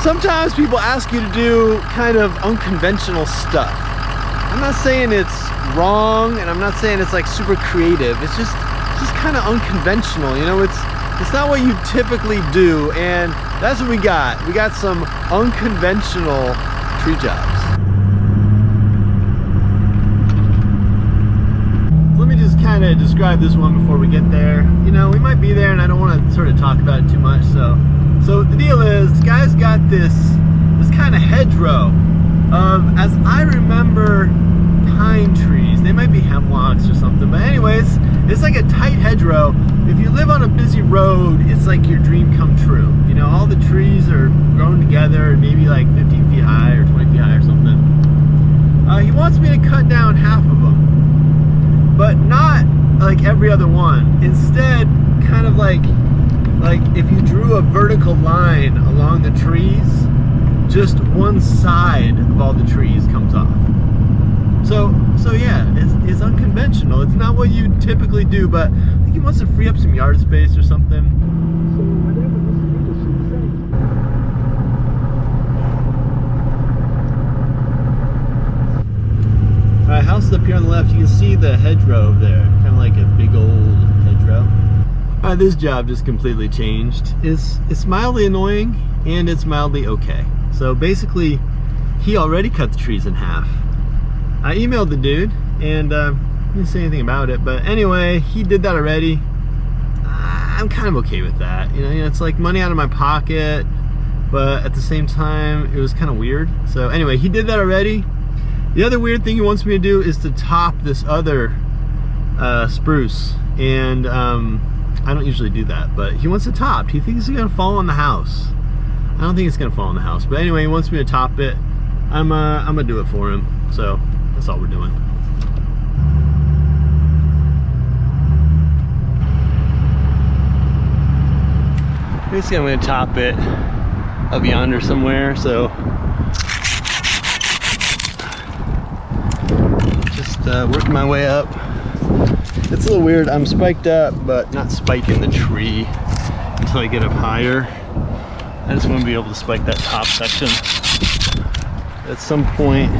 sometimes people ask you to do kind of unconventional stuff. I'm not saying it's wrong, and I'm not saying it's like super creative. It's just kind of unconventional, you know. It's not what you typically do, and that's what we got. We got some unconventional tree jobs. So let me just kind of describe this one before we get there. You know, we might be there, and I don't want to sort of talk about it too much. So the deal is, this guy's got this kind of hedgerow of, as I remember, pine trees. They might be hemlocks or something, but anyways, it's like a tight hedgerow. If you live on a busy road, it's like your dream come true. You know, all the trees are grown together, maybe like 15 feet high or 20 feet high or something. He wants me to cut down half of them, but not like every other one. Instead, kind of like if you drew a vertical line along the trees, just one side of all the trees comes off. So yeah, it's unconventional. It's not what you typically do, but I think he wants to free up some yard space or something. So whatever this should say. Alright, house is up here on the left. You can see the hedgerow over there, kind of like a big old hedgerow. Alright, this job just completely changed. It's mildly annoying and it's mildly okay. So basically, he already cut the trees in half. I emailed the dude and he didn't say anything about it, but anyway, he did that already. I'm kind of okay with that. You know, it's like money out of my pocket, but at the same time, it was kind of weird. So anyway, he did that already. The other weird thing he wants me to do is to top this other spruce, and I don't usually do that, but he wants it topped. He thinks it's gonna fall on the house. I don't think it's gonna fall on the house, but anyway, he wants me to top it. I'm gonna do it for him. So that's all we're doing. Basically, I'm gonna top it up yonder somewhere. So just working my way up. It's a little weird. I'm spiked up, but not spiking the tree until I get up higher. I just want to be able to spike that top section. At some point,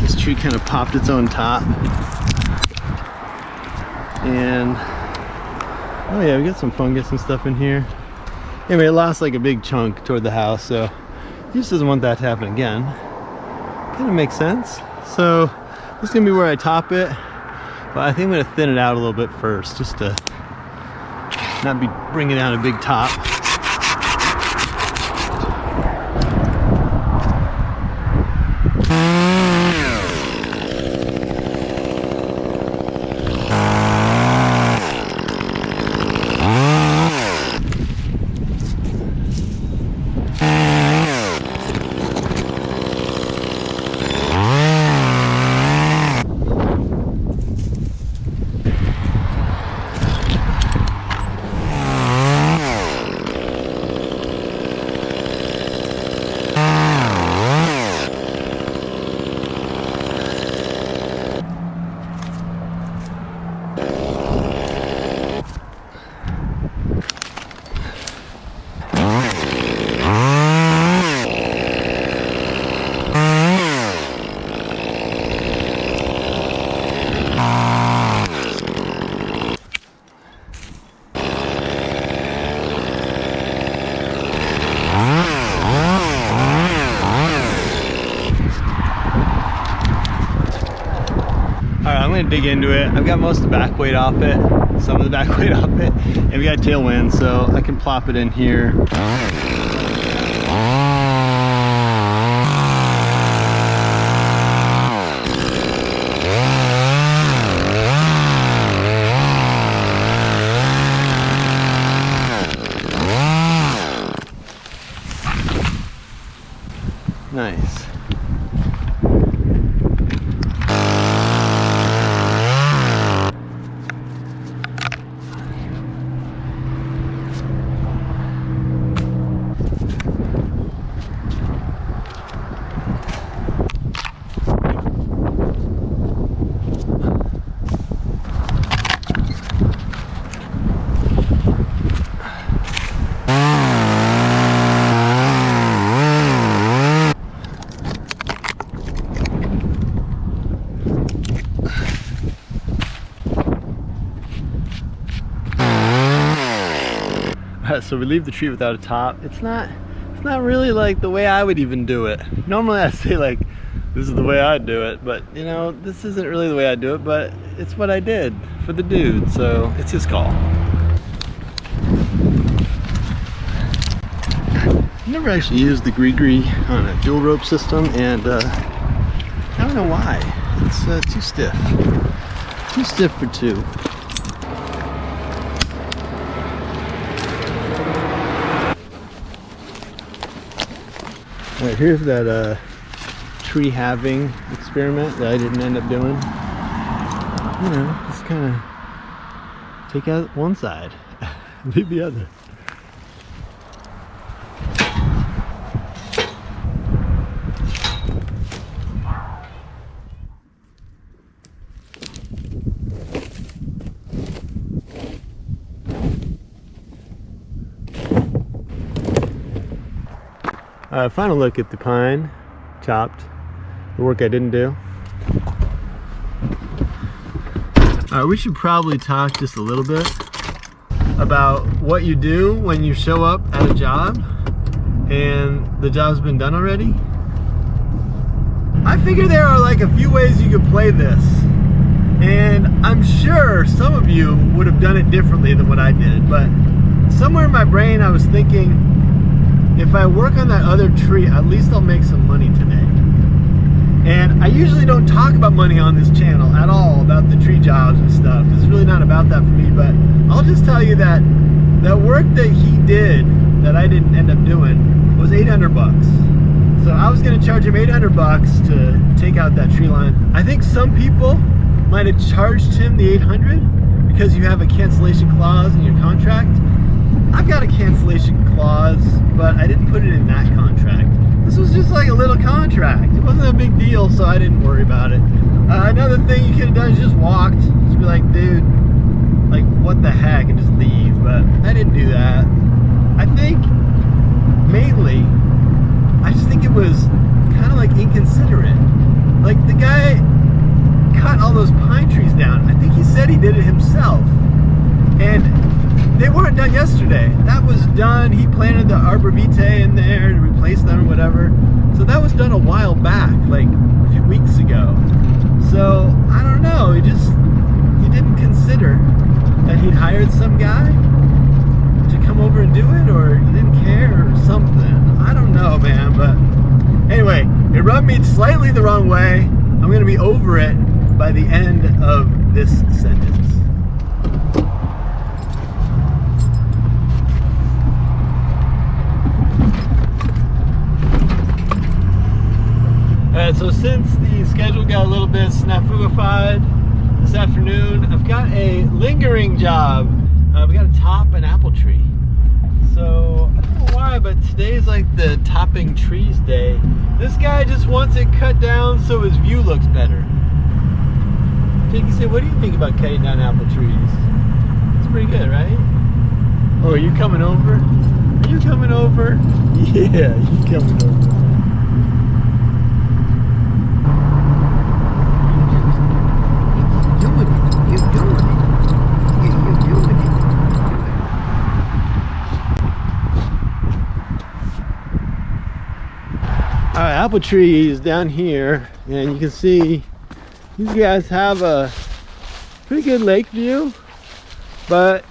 this tree kind of popped its own top. And, oh yeah, we got some fungus and stuff in here. Anyway, it lost like a big chunk toward the house, so he just doesn't want that to happen again. Kind of makes sense. So, this is gonna be where I top it, but I think I'm gonna thin it out a little bit first, just to not be bringing down a big top. Dig into it. I've got most of the back weight off it, some of the back weight off it, and we got tailwind, so I can plop it in here. Nice. so we leave the tree without a top. It's not really like the way I would even do it. Normally I say like, this is the way I'd do it, but you know, this isn't really the way I do it, but it's what I did for the dude, so it's his call. I've never actually used the gree-gree on a dual rope system, and I don't know why. It's too stiff. Too stiff for two. Alright, here's that tree halving experiment that I didn't end up doing. You know, just kind of take out one side, leave the other. Final look at the pine chopped, the work I didn't do. We should probably talk just a little bit about what you do when you show up at a job and the job's been done already. I figure there are like a few ways you could play this, and I'm sure some of you would have done it differently than what I did, but somewhere in my brain I was thinking, if I work on that other tree, at least I'll make some money today. And I usually don't talk about money on this channel at all, about the tree jobs and stuff. It's really not about that for me, but I'll just tell you that that work that he did, that I didn't end up doing, was 800 bucks. So I was gonna charge him 800 bucks to take out that tree line. I think some people might have charged him the 800 because you have a cancellation clause in your contract. I've got a cancellation clause, but I didn't put it in that contract. This was just like a little contract. It wasn't a big deal, so I didn't worry about it. Another thing you could have done is just walked. Just be like, dude, like what the heck, and just leave. But I didn't do that. I think mainly, I just think it was kind of like inconsiderate. Like the guy cut all those pine trees down. I think he said he did it himself. And they weren't done yesterday. That was done. He planted the arbor vitae in there to replace them or whatever. So that was done a while back, like a few weeks ago. So I don't know. He didn't consider that he'd hired some guy to come over and do it, or he didn't care or something. I don't know, man. But anyway, it rubbed me slightly the wrong way. I'm gonna be over it by the end of this sentence. So since the schedule got a little bit snafuified this afternoon, I've got a lingering job. We got to top an apple tree. So I don't know why, but today's like the topping trees day. This guy just wants it cut down so his view looks better. Jake, you say, what do you think about cutting down apple trees? It's pretty good, right? Oh, are you coming over? Are you coming over? Yeah, you coming over. Alright, apple trees down here, and you can see these guys have a pretty good lake view, but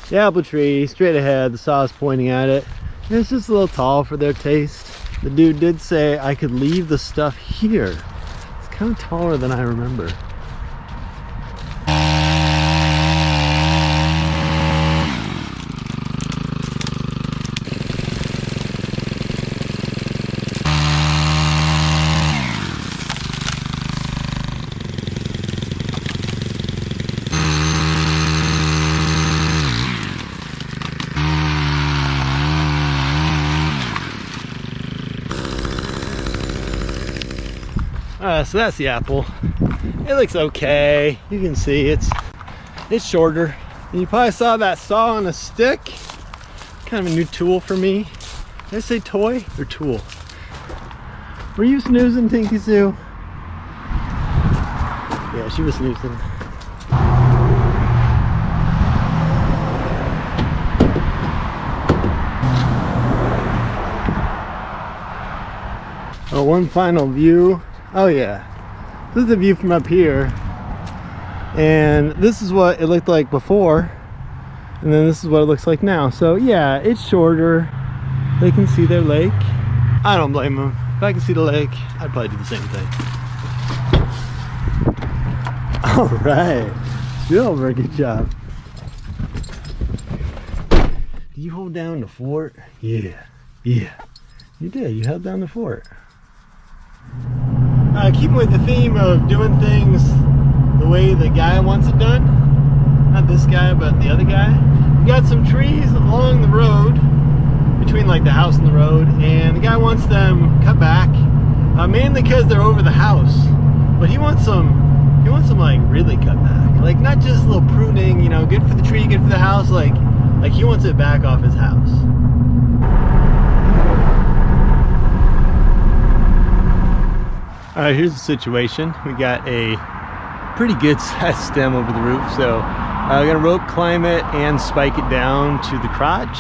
the apple tree straight ahead, the saw is pointing at it, and it's just a little tall for their taste. The dude did say I could leave the stuff here. It's kind of taller than I remember. So that's the apple. It looks okay. You can see it's shorter. And you probably saw that saw on a stick. Kind of a new tool for me. Did I say toy or tool? Were you snoozing, Tinky Sue? Yeah, she was snoozing. Oh, one final view. Oh yeah, this is the view from up here, and this is what it looked like before, and then this is what it looks like now. So yeah, it's shorter. They can see their lake. I don't blame them. If I could see the lake, I'd probably do the same thing. All right, Silver, good job. Did you hold down the fort? Yeah, you did. You held down the fort. Keeping with the theme of doing things the way the guy wants it done. Not this guy, but the other guy. We got some trees along the road, between like the house and the road, and the guy wants them cut back, mainly because they're over the house. But he wants some like really cut back, like not just a little pruning, you know, good for the tree, good for the house. Like he wants it back off his house. All right, here's the situation. We got a pretty good sized stem over the roof, so I'm gonna rope climb it and spike it down to the crotch,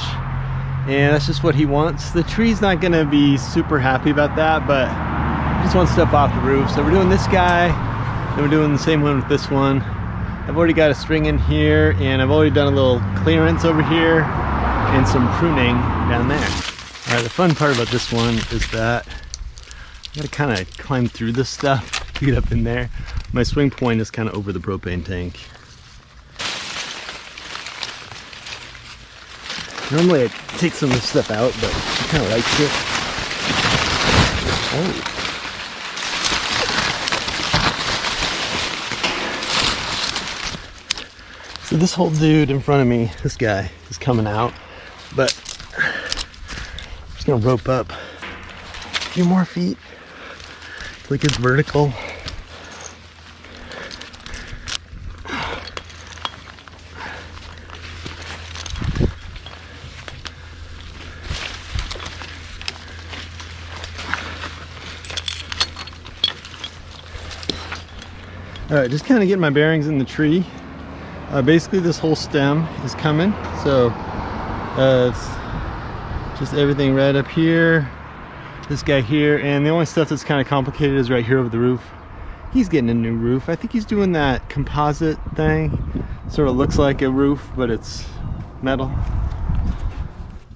and that's just what he wants. The tree's not gonna be super happy about that, but he just wants stuff off the roof. So we're doing this guy, then we're doing the same one with this one. I've already got a string in here, and I've already done a little clearance over here and some pruning down there. All right, the fun part about this one is that I gotta kind of climb through this stuff to get up in there. My swing point is kind of over the propane tank. Normally I take some of this stuff out, but I kind of like it. Oh. So this whole dude in front of me, this guy, is coming out, but I'm just gonna rope up a few more feet. Like it's vertical. All right, just kind of getting my bearings in the tree. Basically this whole stem is coming, so it's just everything right up here, this guy here, and the only stuff that's kind of complicated is right here over the roof. He's getting a new roof. I think he's doing that composite thing. Sort of looks like a roof, but it's metal.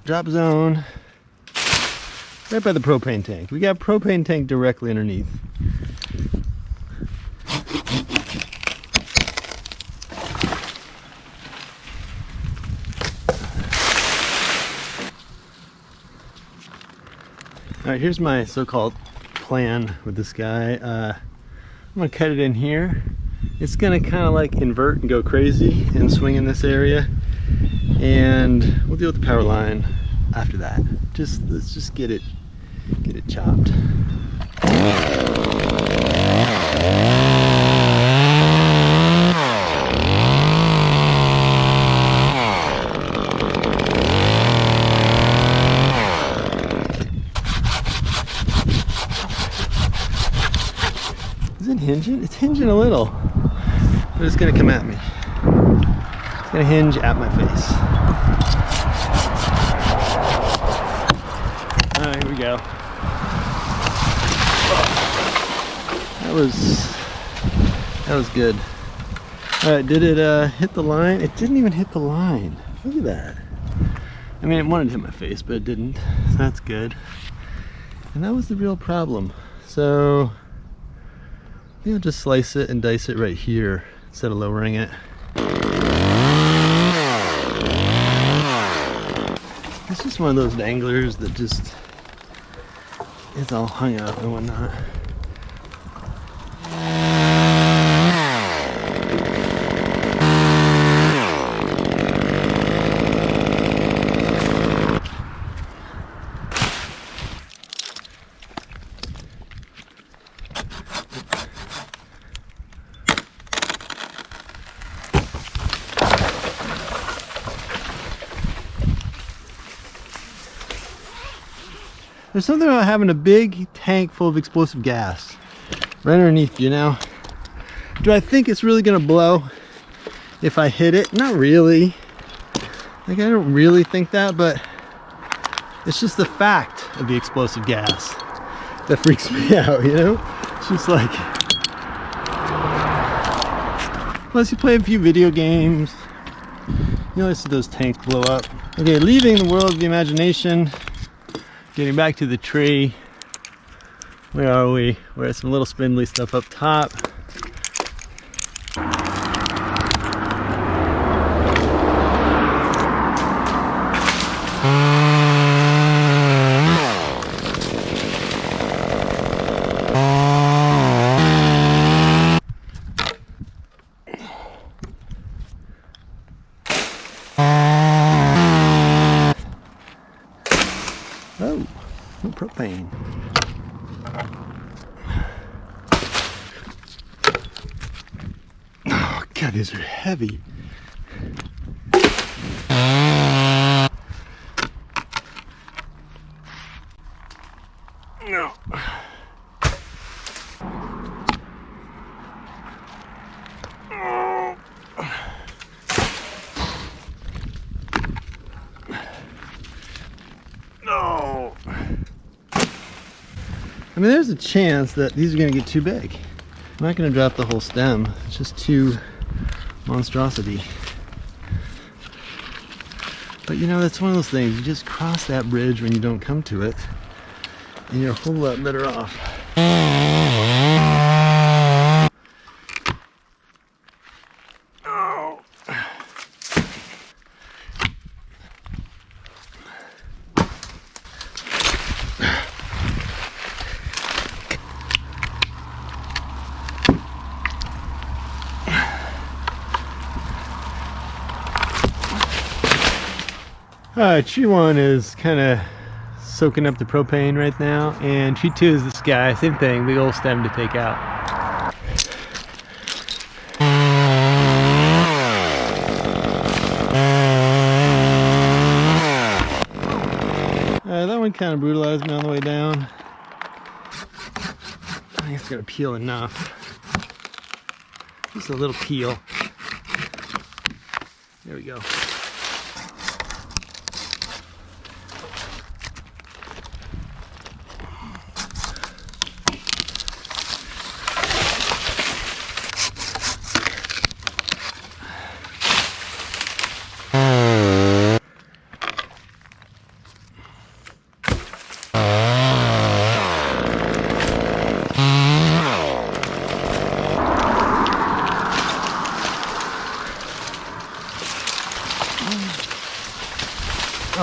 Drop zone right by the propane tank. We got propane tank directly underneath. All right, here's my so-called plan with this guy. I'm gonna cut it in here. It's gonna kind of like invert and go crazy and swing in this area, and we'll deal with the power line after that. Let's just get it chopped. Is it hinging? It's hinging a little, but it's gonna come at me. It's gonna hinge at my face. All right, here we go. That was good. All right, did it hit the line? It didn't even hit the line. Look at that. I mean, it wanted to hit my face, but it didn't. So that's good. And that was the real problem. So I think I'll just slice it and dice it right here instead of lowering it. It's just one of those danglers that just is all hung up and whatnot. There's something about having a big tank full of explosive gas right underneath you now. Do I think it's really gonna blow if I hit it? Not really. Like, I don't really think that, but it's just the fact of the explosive gas that freaks me out, you know? It's just like, unless you play a few video games, you know, see those tanks blow up. Okay, leaving the world of the imagination, getting back to the tree. Where are we? We're at some little spindly stuff up top. Oh, no propane. Oh God, these are heavy. No. No. I mean, there's a chance that these are going to get too big. I'm not going to drop the whole stem. It's just too monstrosity. But you know, that's one of those things. You just cross that bridge when you don't come to it, and you're a whole lot better off. Tree 1 is kind of soaking up the propane right now, and tree 2 is this guy, same thing, big old stem to take out. That one kind of brutalized me on the way down. I think it's gonna peel enough. Just a little peel. There we go.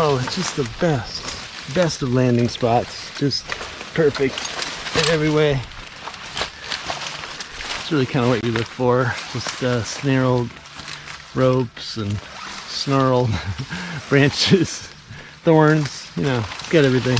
Oh, it's just the best of landing spots. Just perfect in every way. It's really kind of what you look for. Just snarled ropes and snarled branches, thorns, you know, it's got everything.